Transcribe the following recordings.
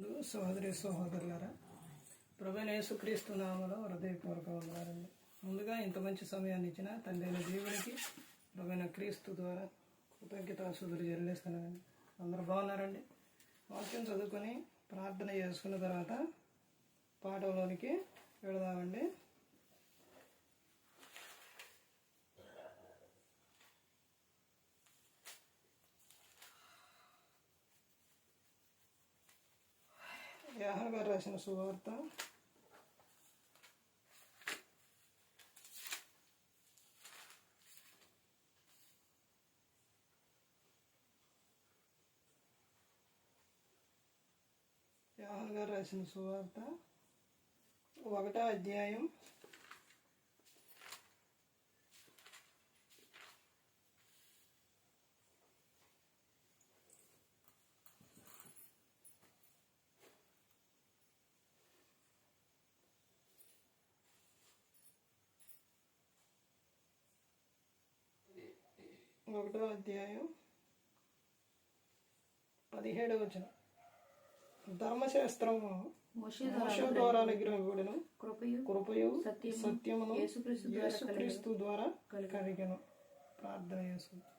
సహోదరి సహోదరులారా, ప్రభువైన యేసుక్రీస్తు నామములో హృదయపూర్వక వందనాలండి. ముందుగా ఇంత మంచి సమయాన్ని ఇచ్చిన తండ్రి అయిన దేవునికి ప్రభువైన క్రీస్తు ద్వారా కృతజ్ఞతాస్తుతులు చెల్లిస్తున్నానండి. అందరూ బాగున్నారండి. వాక్యం చదువుకొని ప్రార్థన చేసుకున్న తర్వాత పాఠంలోనికి వెళదామండి. యోహాను గారు రాసిన సువార్త 1వ అధ్యాయం 17వ వచనం. ధర్మశాస్త్రము మోషే ద్వారా అనుగ్రహింపబడెను, కృపయు సత్యమును యేసుక్రీస్తు ద్వారా కలిగెను. ప్రార్థన చేసుకుందాం.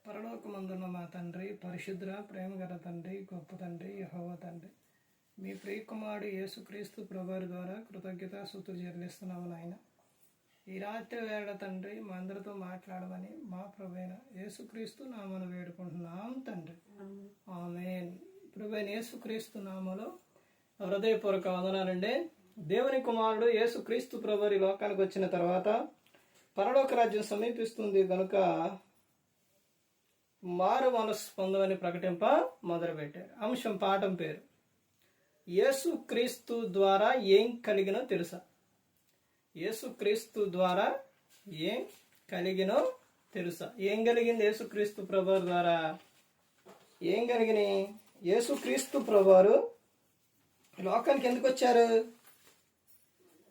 పరలోకమందున్న మా తండ్రి, పరిశుద్ధ ప్రేమగల తండ్రి, గొప్ప తండ్రి, యెహోవా తండ్రి, మీ ప్రియకుమారుడు యేసుక్రీస్తు ప్రభువారి ద్వారా కృతజ్ఞతాస్తుతులు చెల్లిస్తున్నాము నాయన. ఈ రాత్రి వేళ తండ్రి మా అందరితో మాట్లాడమని మా ప్రభువైన యేసుక్రీస్తు నామమున వేడుకుంటున్నాం తండ్రి, ఆమేన్. ప్రభువైన యేసుక్రీస్తు నామములో హృదయపూర్వక వందనాలండి. దేవుని కుమారుడు యేసుక్రీస్తు ప్రభువారి లోకానికి వచ్చిన తర్వాత పరలోక రాజ్యం సమీపిస్తుంది కనుక మారు మనస్సు పొందమని ప్రకటింప మొదలుపెట్టారు. అంశం పాఠం పేరు యేసుక్రీస్తు ద్వారా ఏం కలిగినో తెలుసా? యేసుక్రీస్తు ద్వారా ఏం కలిగినో తెలుసా? ఏం కలిగింది యేసుక్రీస్తు ప్రభువారి ద్వారా? ఏం కలిగినాయి? యేసుక్రీస్తు ప్రభువారు లోకానికి ఎందుకు వచ్చారు?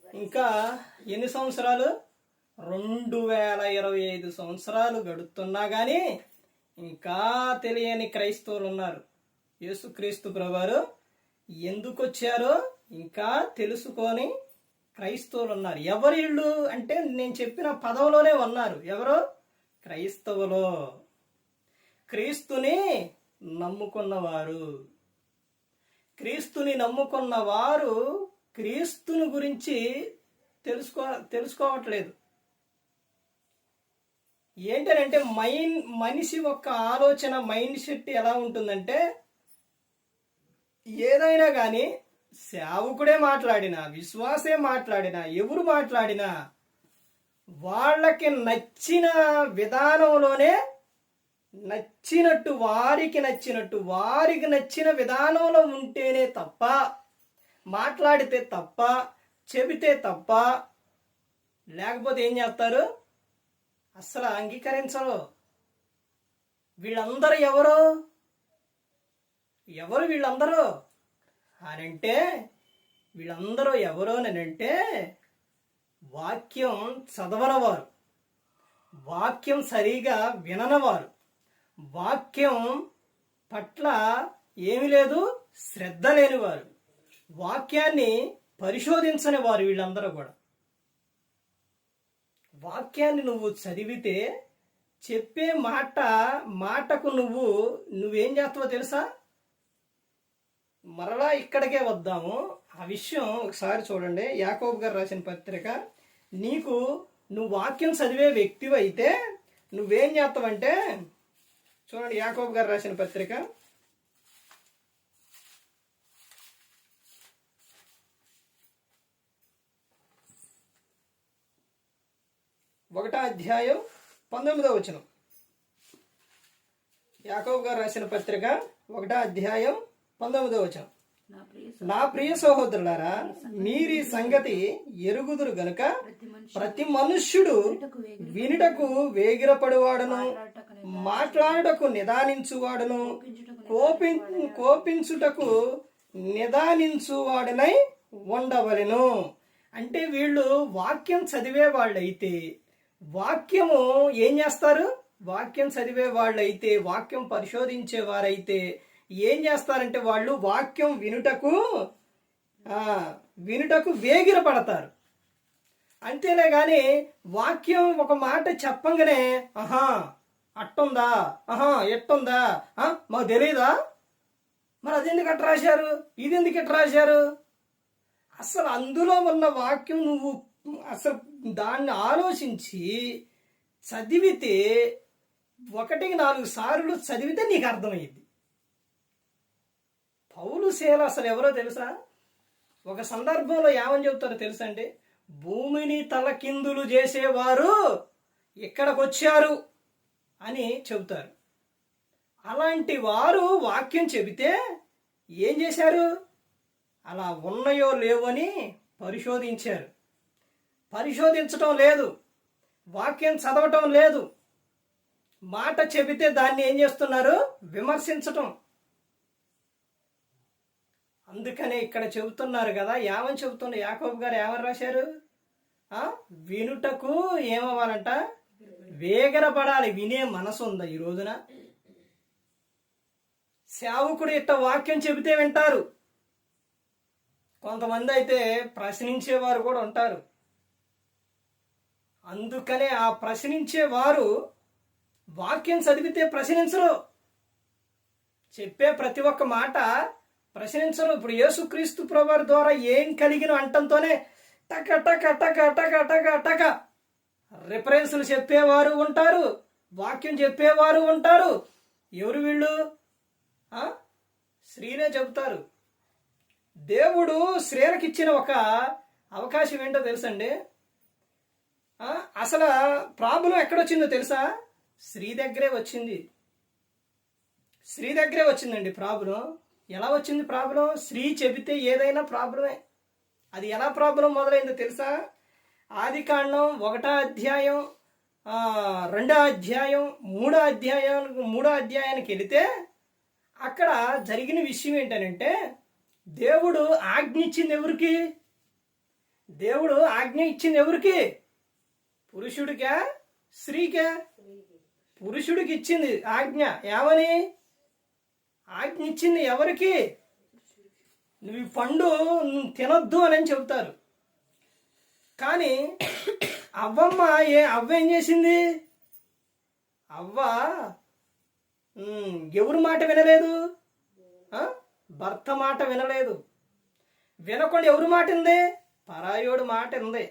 ఇంకా ఎన్ని సంవత్సరాలు? 2025 సంవత్సరాలు గడుస్తున్నా కానీ ఇంకా తెలియని క్రైస్తవులు ఉన్నారు. యేసుక్రీస్తు ప్రభువారు ఎందుకు వచ్చారో ఇంకా తెలుసుకొని క్రైస్తవులు ఉన్నారు. ఎవరు వీళ్ళు అంటే నేను చెప్పిన పదంలోనే ఉన్నారు. ఎవరు? క్రైస్తవులు, క్రీస్తుని నమ్ముకున్నవారు. క్రీస్తుని నమ్ముకున్నవారు క్రీస్తుని గురించి తెలుసుకోవట్లేదు. ఏంటంటే మనిషి యొక్క ఆలోచన, మైండ్ సెట్ ఎలా ఉంటుందంటే ఏదైనా కానీ సేవకుడే మాట్లాడినా, విశ్వాసే మాట్లాడినా, ఎవరు మాట్లాడినా వాళ్ళకి నచ్చిన విధానంలోనే వారికి నచ్చిన విధానంలో ఉంటేనే తప్ప, మాట్లాడితే తప్ప, చెబితే తప్ప, లేకపోతే ఏం చేస్తారు? అసలు అంగీకరించరు. వీళ్ళందరూ ఎవరు వీళ్ళందరూ అనంటే, వీళ్ళందరూ ఎవరు అనంటే వాక్యం చదవనవారు, వాక్యం సరిగా విననవారు, వాక్యం పట్ల ఏమి లేదు శ్రద్ధ లేనివారు, వాక్యాన్ని పరిశోధించని వారు. వీళ్ళందరూ కూడా వాక్యాన్ని నువ్వు చదివితే చెప్పే మాటకు నువ్వేం చేస్తావో తెలుసా? మరలా ఇక్కడికే వద్దాము. ఆ విషయం ఒకసారి చూడండి. యాకోబు గారు రాసిన పత్రిక. నువ్వు వాక్యం చదివే వ్యక్తివి అయితే నువ్వేం చేస్తావంటే చూడండి, యాకోబు గారు రాసిన పత్రిక 1వ అధ్యాయం 19వ వచనం. యాకోబు గారు రాసిన పత్రిక 1వ అధ్యాయం 19వ వచనం. నా ప్రియ సహోదరులారా, మీరీ సంగతి ఎరుగుదురు గనుక ప్రతి మనుష్యుడు వినుటకు వేగిరపడువాడును, మాట్లాడుటకు నిదానించువాడును, కోపించుటకు నిదానించువాడునై ఉండవలెను. అంటే వీళ్ళు వాక్యం చదివే వాళ్ళైతే, వాక్యము ఏం చేస్తారు? వాక్యం చదివే వాళ్ళైతే, వాక్యం పరిశోధించే వారైతే ఏం చేస్తారంటే వాళ్ళు వాక్యం వినుటకు వేగిరపడతారు. అంతేలే కానీ వాక్యం ఒక మాట చెప్పంగానే అట్టుందా, ఎట్టుందా, మాకు తెలియదా, మరి అది ఎందుకు అట్లా రాశారు, ఇది ఎందుకు ఇట్లా రాశారు, అసలు అందులో ఉన్న వాక్యం నువ్వు అసలు దాన్ని ఆలోచించి చదివితే 1-4 సార్లు చదివితే నీకు అర్థమయ్యింది. పౌలు శీల అసలు ఎవరో తెలుసా? ఒక సందర్భంలో ఏమని చెబుతారో తెలుసా అండి? భూమిని తలకిందులు చేసేవారు ఇక్కడికి వచ్చారు అని చెబుతారు. అలాంటి వారు వాక్యం చెబితే ఏం చేశారు? అలా ఉన్నాయో లేవని పరిశోధించారు. పరిశోధించటం లేదు, వాక్యం చదవటం లేదు, మాట చెబితే దాన్ని ఏం చేస్తున్నారు? విమర్శించటం. అందుకనే ఇక్కడ చెబుతున్నారు కదా, ఏమని చెబుతున్నారు? యాకోబు గారు ఏమని రాశారు? వినుటకు ఏమవ్వాలంట? వేగరపడాలి. వినే మనసు ఉందా ఈ రోజున? సేవకుడు ఇట్ట వాక్యం చెబితే వింటారు. కొంతమంది అయితే ప్రశ్నించేవారు కూడా ఉంటారు. అందుకనే ఆ ప్రశ్నించేవారు వాక్యం చదివితే ప్రశ్నించరు, చెప్పే ప్రతి ఒక్క మాట ప్రశ్నించరు. ఇప్పుడు యేసుక్రీస్తు ప్రభువారి ద్వారా ఏం కలిగిన అంటంతోనే టక టక టక టక టక టక రిఫరెన్సులు చెప్పేవారు ఉంటారు, వాక్యం చెప్పేవారు ఉంటారు. ఎవరు వీళ్ళు? స్త్రీనే చెబుతారు. దేవుడు స్త్రీలకు ఇచ్చిన ఒక అవకాశం ఏంటో తెలుసండి? అసలు ప్రాబ్లం ఎక్కడొచ్చిందో తెలుసా? స్త్రీ దగ్గరే వచ్చింది. స్త్రీ దగ్గరే వచ్చిందండి ప్రాబ్లం. ఎలా వచ్చింది ప్రాబ్లం? స్త్రీ చెబితే ఏదైనా ప్రాబ్లమే. అది ఎలా ప్రాబ్లం మొదలైందో తెలుసా? ఆదికాండం 1వ అధ్యాయం 2వ అధ్యాయం 3వ అధ్యాయానికి వెళితే అక్కడ జరిగిన విషయం ఏంటనంటే, దేవుడు ఆజ్ఞ ఇచ్చింది ఎవరికి? దేవుడు ఆజ్ఞ ఇచ్చింది ఎవరికి? పురుషుడికా స్త్రీకా? పురుషుడికి ఇచ్చింది ఆజ్ఞ. ఏమని ఆజ్ఞ ఇచ్చింది? ఎవరికి? నువ్వు ఈ పండు తినొద్దు అని చెబుతారు. కానీ అవ్వ ఏం చేసింది? అవ్వ ఎవరి మాట వినలేదు? భర్త మాట వినలేదు. వినకుండా ఎవరి మాట ఉంది? పరాయోడు మాట ఉంది.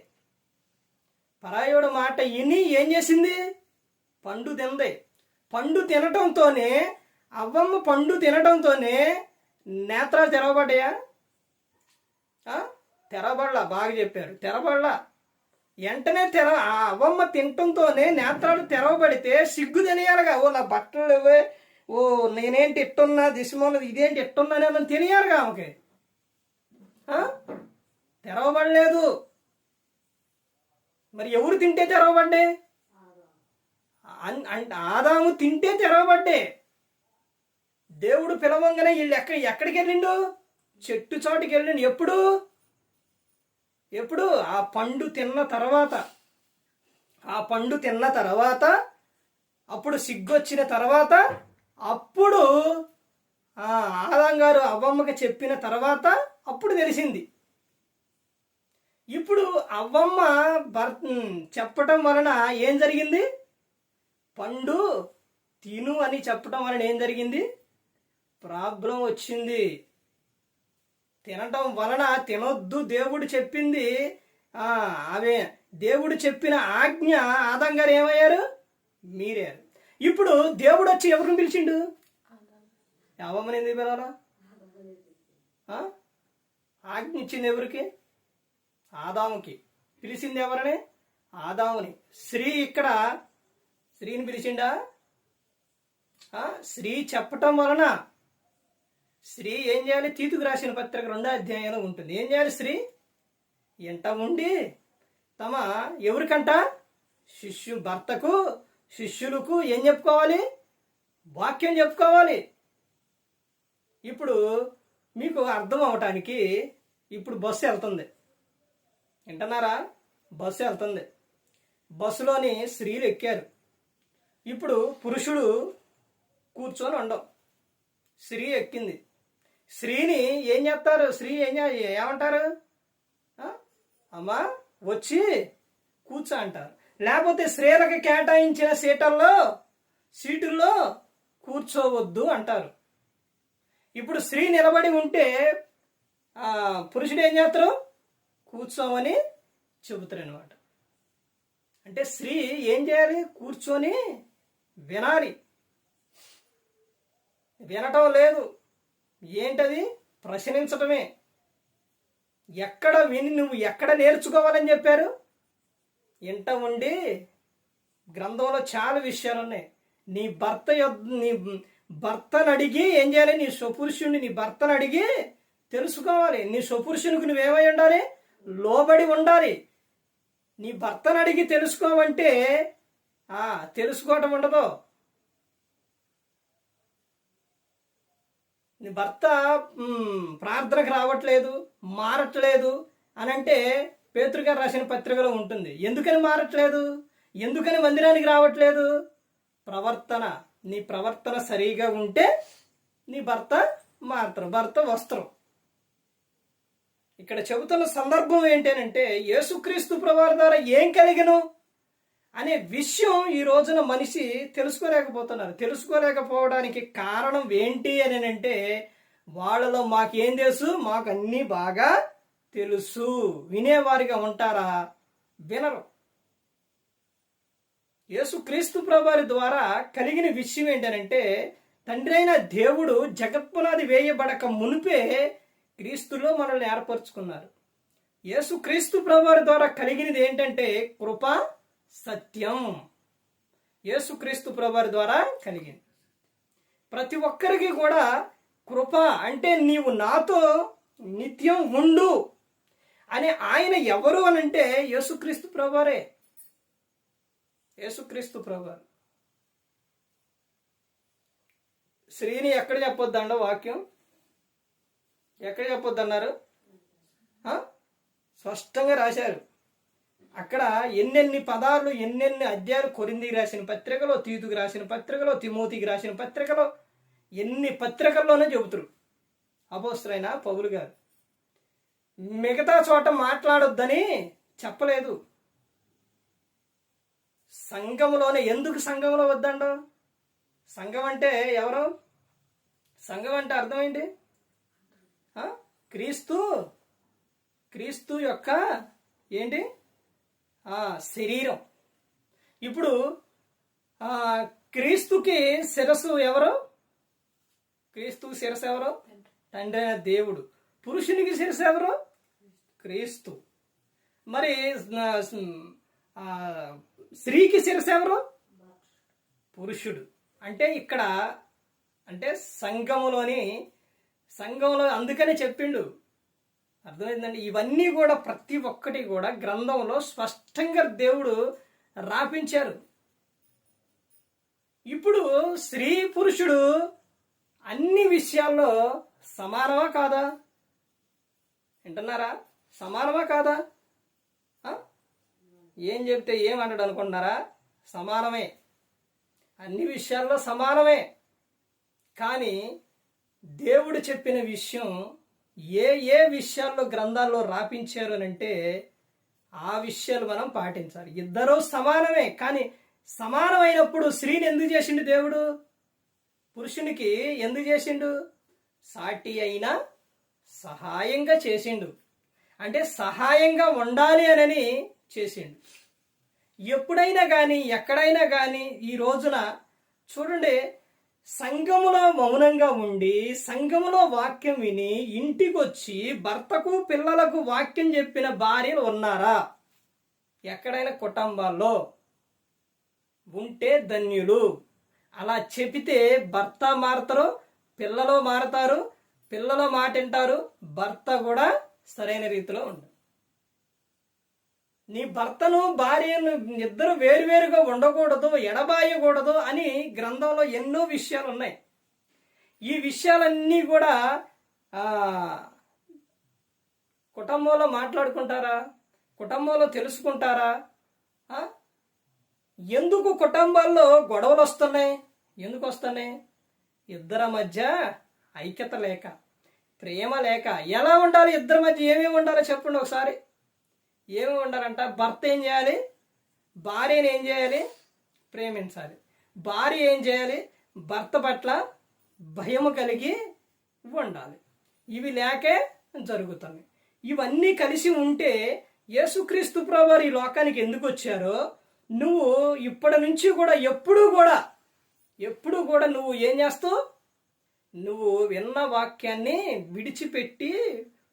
పరాయోడు మాట విని ఏం చేసింది? పండు తింది. పండు తినటంతోనే అవ్వమ్మ పండు తినటంతోనే నేత్రాలు తెరవబడ్డాయా? తెరవబడలా. బాగా చెప్పారు, తెరవబడలా. వెంటనే ఆ అవ్వమ్మ తినటంతోనే నేత్రాలు తెరవబడితే సిగ్గు తెలియాలిగా. నా బట్టలు లేవే, నేనేంటి ఇట్టున్నా, దిశమోన ఇదేంటి ఇట్టున్నానే అని తెలియాలిగా ఆమెకి. తెరవబడలేదు. మరి ఎవరు తింటే తెరవబడ్డే? ఆదాము తింటే తెరవబడ్డే. దేవుడు పిలవంగానే వీళ్ళు ఎక్కడికి వెళ్ళిండు? చెట్టు చాటుకి వెళ్ళిండు. ఎప్పుడు ఆ పండు తిన్న తర్వాత, అప్పుడు సిగ్గొచ్చిన తర్వాత, అప్పుడు ఆదాం గారు అవ్వమ్మకి చెప్పిన తర్వాత అప్పుడు తెలిసింది. ఇప్పుడు అవ్వమ్మ చెప్పటం వలన ఏం జరిగింది? పండు తిను అని చెప్పటం వలన ఏం జరిగింది? ప్రాబ్లం వచ్చింది. తినటం వలన తినొద్దు దేవుడు చెప్పింది. అవే దేవుడు చెప్పిన ఆజ్ఞ ఆదాం గారు ఏమయ్యారు? మీరారు. ఇప్పుడు దేవుడు వచ్చి ఎవరిని పిలిచిండు? అవ్వమ్మని ఎందుకు పిలవాలా? ఆజ్ఞ ఇచ్చింది ఎవరికి? ఆదాముకి. పిలిచింది ఎవరని? ఆదాముని. ఇక్కడ స్త్రీని పిలిచిండా? స్త్రీ చెప్పటం వలన స్త్రీ ఏం చేయాలి? తీతుకు రాసిన పత్రిక 2వ అధ్యాయంలో ఉంటుంది. ఏం చేయాలి? స్త్రీ ఎంట ఉండి తమ ఎవరికంట? భర్తకు శిష్యులకు ఏం చెప్పుకోవాలి? వాక్యం చెప్పుకోవాలి. ఇప్పుడు మీకు అర్థం అవటానికి ఇప్పుడు బస్సు వెళ్తుంది. వింటున్నారా? బస్సు వెళ్తుంది. బస్సులోని స్త్రీలు ఎక్కారు. ఇప్పుడు పురుషుడు కూర్చొని ఉండవు. స్త్రీ ఎక్కింది. స్త్రీని ఏం చేస్తారు? ఏమంటారు? అమ్మా వచ్చి కూర్చో అంటారు. లేకపోతే స్త్రీలకు కేటాయించిన సీటుల్లో కూర్చోవద్దు అంటారు. ఇప్పుడు స్త్రీ నిలబడి ఉంటే పురుషుడు ఏం చేస్తారు? కూర్చోమని చెబుతారు అనమాట. అంటే స్త్రీ ఏం చేయాలి? కూర్చొని వినాలి. వినటం లేదు, ఏంటది? ప్రశ్నించటమే. ఎక్కడ విని నువ్వు ఎక్కడ నేర్చుకోవాలని చెప్పారు? ఇంట ఉండి గ్రంథంలో చాలా విషయాలు ఉన్నాయి. నీ భర్తను అడిగి ఏం చేయాలి? నీ స్వపురుషుడిని, నీ భర్తను అడిగి తెలుసుకోవాలి. నీ స్వపురుషునికి నువ్వేమై ఉండాలి? లోబడి ఉండాలి. నీ భర్తను అడిగి తెలుసుకోవంటే తెలుసుకోవటం ఉండదు. నీ భర్త ప్రార్థనకు రావట్లేదు, మారట్లేదు అని అంటే పేతురు గారు రాసిన పత్రికలో ఉంటుంది. ఎందుకని మారట్లేదు? ఎందుకని మందిరానికి రావట్లేదు? నీ ప్రవర్తన సరిగా ఉంటే నీ భర్త మారుతారు. భర్త వస్త్రం. ఇక్కడ చెబుతున్న సందర్భం ఏంటంటే యేసుక్రీస్తు ప్రభువారి ద్వారా ఏం కలిగను అనే విషయం ఈ రోజున మనిషి తెలుసుకోలేకపోతున్నారు. తెలుసుకోలేకపోవడానికి కారణం ఏంటి అని అంటే వాళ్ళలో మాకేం తెలుసు, మాకు అన్నీ బాగా తెలుసు. వినేవారిగా ఉంటారా? వినరు. యేసుక్రీస్తు ప్రభువారి ద్వారా కలిగిన విషయం ఏంటంటే తండ్రి అయిన దేవుడు జగత్పునాది వేయబడక మునిపే క్రీస్తులో మనల్ని ఏర్పరచుకున్నారు. యేసుక్రీస్తు ప్రభువారి ద్వారా కలిగినది ఏంటంటే కృప, సత్యం. యేసుక్రీస్తు ప్రభువారి ద్వారా కలిగింది. ప్రతి ఒక్కరికి కూడా కృప అంటే నీవు నాతో నిత్యం ఉండు అని ఆయన ఎవరు అని అంటే యేసుక్రీస్తు ప్రభువారే. యేసుక్రీస్తు ప్రభువారు. స్త్రీని ఎక్కడ చెప్పొద్దండో వాక్యం? ఎక్కడ చెప్పొద్దన్నారు? స్పష్టంగా రాశారు. అక్కడ ఎన్నెన్ని పదాలు, ఎన్నెన్ని అధ్యాయాలు కొరింథీకి రాసిన పత్రికలో, తీతుకు రాసిన పత్రికలో, తిమోతికి రాసిన పత్రికలో, ఎన్ని పత్రికల్లోనే చెబుతారు అపోస్తలుడైన పౌలు గారు. మిగతా చోట మాట్లాడొద్దని చెప్పలేదు. సంఘములోనే. ఎందుకు సంఘంలో వద్దండో? సంఘం అంటే ఎవరు? సంఘం అంటే అర్థం ఏంటి? క్రీస్తు యొక్క ఏంటి? శరీరం. ఇప్పుడు క్రీస్తుకి శిరస్సు ఎవరు? క్రీస్తుకి శిరస్సు ఎవరు? తండ్రి అయిన దేవుడు. పురుషునికి శిరస్సు ఎవరు? క్రీస్తు. మరి స్త్రీకి శిరస్సు ఎవరు? పురుషుడు. అంటే ఇక్కడ అంటే సంఘంలో అందుకనే చెప్పిండు. అర్థమైందండి? ఇవన్నీ కూడా ప్రతి ఒక్కటి కూడా గ్రంథంలో స్పష్టంగా దేవుడు రాపించారు. ఇప్పుడు స్త్రీ పురుషుడు అన్ని విషయాల్లో సమానమా కాదా? వింటున్నారా? సమానమా కాదా? ఏం చెప్తే ఏమంటాడు అనుకుంటున్నారా? సమానమే. అన్ని విషయాల్లో సమానమే. కానీ దేవుడు చెప్పిన విషయం ఏ విషయాల్లో గ్రంథాల్లో రాపించారు అని అంటే ఆ విషయాలు మనం పాటించాలి. ఇద్దరూ సమానమే. కానీ సమానమైనప్పుడు స్త్రీని ఎందుకు చేసిండు దేవుడు? పురుషునికి ఎందుకు చేసిండు? సాటి అయినా సహాయంగా చేసిండు. అంటే సహాయంగా ఉండాలి అని చేసిండు. ఎప్పుడైనా కానీ ఎక్కడైనా కానీ ఈ రోజున చూడండి, సంఘములో మౌనంగా ఉండి సంఘములో వాక్యం విని ఇంటికి వచ్చి భర్తకు పిల్లలకు వాక్యం చెప్పిన భార్యలు ఉన్నారా? ఎక్కడైనా కుటుంబాల్లో ఉంటే ధన్యులు. అలా చెబితే భర్త మారతారు, పిల్లలు మారతారు, పిల్లలు మాట వింటారు, భర్త కూడా సరైన రీతిలో ఉండదు. నీ భర్తను భార్యను ఇద్దరు వేరువేరుగా ఉండకూడదు, ఎడబాయకూడదు అని గ్రంథంలో ఎన్నో విషయాలు ఉన్నాయి. ఈ విషయాలన్నీ కూడా కుటుంబంలో మాట్లాడుకుంటారా? కుటుంబంలో తెలుసుకుంటారా? ఎందుకు కుటుంబాల్లో గొడవలు వస్తున్నాయి? ఎందుకు వస్తున్నాయి? ఇద్దరి మధ్య ఐక్యత లేక, ప్రేమ లేక. ఎలా ఉండాలి ఇద్దరి మధ్య? ఏమేమి ఉండాలో చెప్పండి ఒకసారి. ఏమేమి ఉండాలంట? భర్త ఏం చేయాలి? భార్యను ఏం చేయాలి? ప్రేమించాలి. భార్య ఏం చేయాలి? భర్త పట్ల భయము కలిగి ఉండాలి. ఇవి లేకే జరుగుతుంది. ఇవన్నీ కలిసి ఉంటే యేసుక్రీస్తు ప్రభువారు ఈ లోకానికి ఎందుకు వచ్చారో నువ్వు ఇప్పటి నుంచి కూడా ఎప్పుడు కూడా నువ్వు ఏం చేస్తావు? నువ్వు విన్న వాక్యాన్ని విడిచిపెట్టి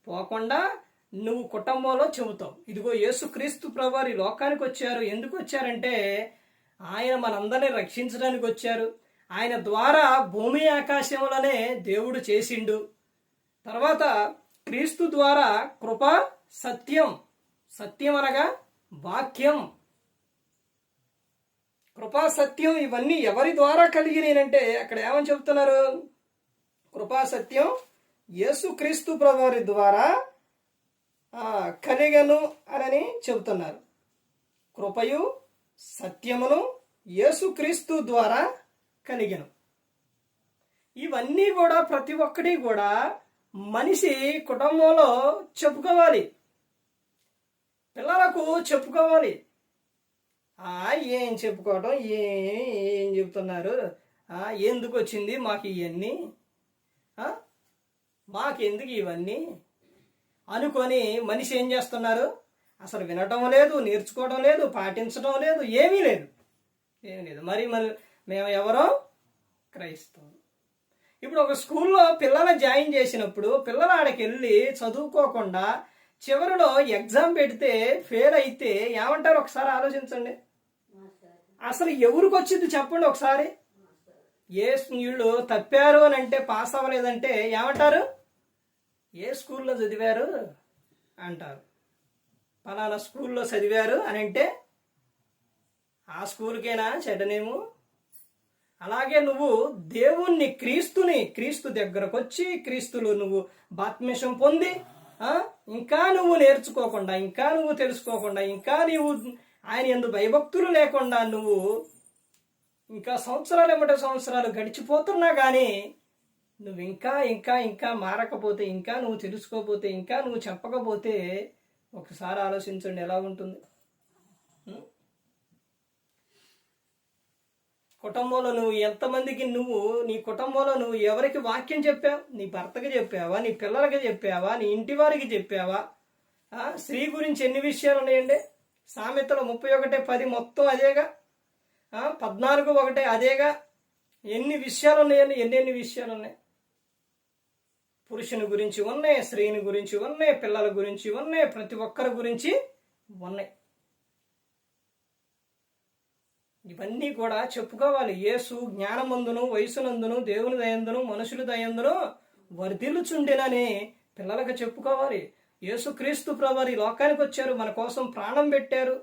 పోకుండా నువ్వు కుటుంబంలో చెబుతావు. ఇదిగో యేసుక్రీస్తు ప్రభువారు ఈ లోకానికి వచ్చారు. ఎందుకు వచ్చారంటే ఆయన మనందరినీ రక్షించడానికి వచ్చారు. ఆయన ద్వారా భూమి ఆకాశములనే దేవుడు చేసిండు. తర్వాత క్రీస్తు ద్వారా కృప, సత్యం అనగా వాక్యం, కృపా సత్యం ఇవన్నీ ఎవరి ద్వారా కలిగినాయంటే అక్కడ ఏమని చెబుతున్నారు? కృపా సత్యం యేసుక్రీస్తు ప్రభువారి ద్వారా కలిగను అని చెబుతున్నారు. కృపయు సత్యమును యేసుక్రీస్తు ద్వారా కలిగను. ఇవన్నీ కూడా ప్రతి ఒక్కటి కూడా మనిషి కుటుంబంలో చెప్పుకోవాలి, పిల్లలకు చెప్పుకోవాలి. ఏం చెప్పుకోవడం, ఏం చెబుతున్నారు, ఎందుకు వచ్చింది మాకు ఇవన్నీ, మాకెందుకు ఇవన్నీ అనుకొని మనిషి ఏం చేస్తున్నారు? అసలు వినటం లేదు, నేర్చుకోవడం లేదు, పాటించడం లేదు, ఏమీ లేదు. మరి మేము ఎవరో క్రైస్తవం. ఇప్పుడు ఒక స్కూల్లో పిల్లల్ని జాయిన్ చేసినప్పుడు పిల్లలు ఆడికి వెళ్ళి చదువుకోకుండా చివరిలో ఎగ్జామ్ పెడితే ఫెయిల్ అయితే ఏమంటారు? ఒకసారి ఆలోచించండి. అసలు ఎవరికి వచ్చింది చెప్పండి ఒకసారి. వీళ్ళు తప్పారు అని అంటే, పాస్ అవ్వలేదంటే ఏమంటారు? ఏ స్కూల్లో చదివారు అంటారు. పలానా స్కూల్లో చదివారు అని అంటే ఆ స్కూల్కేనా చెడ్డనేమో. అలాగే నువ్వు దేవుణ్ణి, క్రీస్తు దగ్గరకు వచ్చి క్రీస్తులో నువ్వు బాప్తిస్మం పొంది ఇంకా నువ్వు నేర్చుకోకుండా, ఇంకా నువ్వు తెలుసుకోకుండా, ఇంకా నీవు ఆయన యందు భయభక్తులు లేకుండా నువ్వు ఇంకా సంవత్సరాలు గడిచిపోతున్నా కానీ నువ్వు ఇంకా మారకపోతే, ఇంకా నువ్వు తెలుసుకోపోతే, ఇంకా నువ్వు చెప్పకపోతే ఒకసారి ఆలోచించండి ఎలా ఉంటుంది. కుటుంబంలో నువ్వు ఎంతమందికి నీ కుటుంబంలో నువ్వు ఎవరికి వాక్యం చెప్పావు? నీ భర్తకి చెప్పావా? నీ పిల్లలకి చెప్పావా? నీ ఇంటి వారికి చెప్పావా? స్త్రీ గురించి ఎన్ని విషయాలు ఉన్నాయండి? సామెతలు 31:10 మొత్తం అదేగా. 14:1 అదేగా. ఎన్ని విషయాలు ఉన్నాయండి? ఎన్ని విషయాలు ఉన్నాయి? పురుషుని గురించి ఉన్నాయి, స్త్రీని గురించి ఉన్నాయి, పిల్లల గురించి ఉన్నాయి, ప్రతి ఒక్కరి గురించి ఉన్నాయి. ఇవన్నీ కూడా చెప్పుకోవాలి. యేసు జ్ఞానమందును, వయసునందును, దేవుని దయందును, మనుషుల దయందును వర్ధిల్లుచుండెనని పిల్లలకు చెప్పుకోవాలి. యేసుక్రీస్తు ప్రభువారు ఈ లోకానికి వచ్చారు, మన కోసం ప్రాణం పెట్టారు.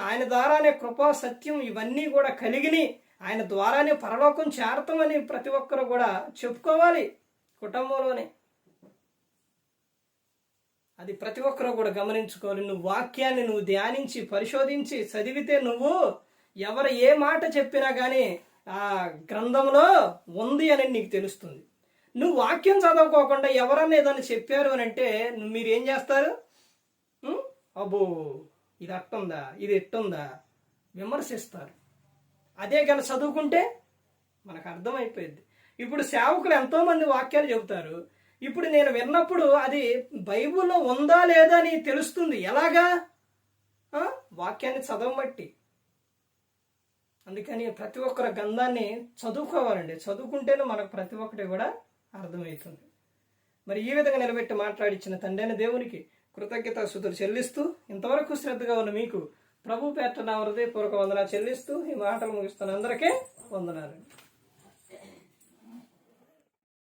ఆయన ద్వారానే కృపా, సత్యం ఇవన్నీ కూడా కలిగిని, ఆయన ద్వారానే పరలోకం చేరతామని ప్రతి ఒక్కరు కూడా చెప్పుకోవాలి కుటుంబంలోనే. అది ప్రతి ఒక్కరు కూడా గమనించుకోవాలి. నువ్వు వాక్యాన్ని నువ్వు ధ్యానించి పరిశోధించి చదివితే నువ్వు ఎవరు ఏ మాట చెప్పినా కానీ ఆ గ్రంథంలో ఉంది అని నీకు తెలుస్తుంది. నువ్వు వాక్యం చదవుకోకుండా ఎవరన్నా ఏదైనా చెప్పారు అని అంటే మీరు ఏం చేస్తారు? అబ్బో ఇది అట్టుందా, ఇది ఎట్టుందా విమర్శిస్తారు. అదే కానీ చదువుకుంటే మనకు అర్థమైపోయింది. ఇప్పుడు సేవకులు ఎంతోమంది వాక్యాలు చెబుతారు. ఇప్పుడు నేను విన్నప్పుడు అది బైబిల్లో ఉందా లేదా అని తెలుస్తుంది. ఎలాగా? వాక్యాన్ని చదవబట్టి. అందుకని ప్రతి ఒక్కరు గ్రంథాన్ని చదువుకోవాలండి. చదువుకుంటేనే మనకు ప్రతి ఒక్కటి కూడా అర్థమవుతుంది. మరి ఈ విధంగా నిలబెట్టి మాట్లాడించిన తండ్రైన దేవునికి కృతజ్ఞతాస్తుతులు చెల్లిస్తూ, ఇంతవరకు శ్రద్ధగా ఉన్న మీకు ప్రభు పేరట నా హృదయపూర్వక వందనాలు చెల్లిస్తూ ఈ మాటలు ముగిస్తున్న అందరికీ వందనాలు.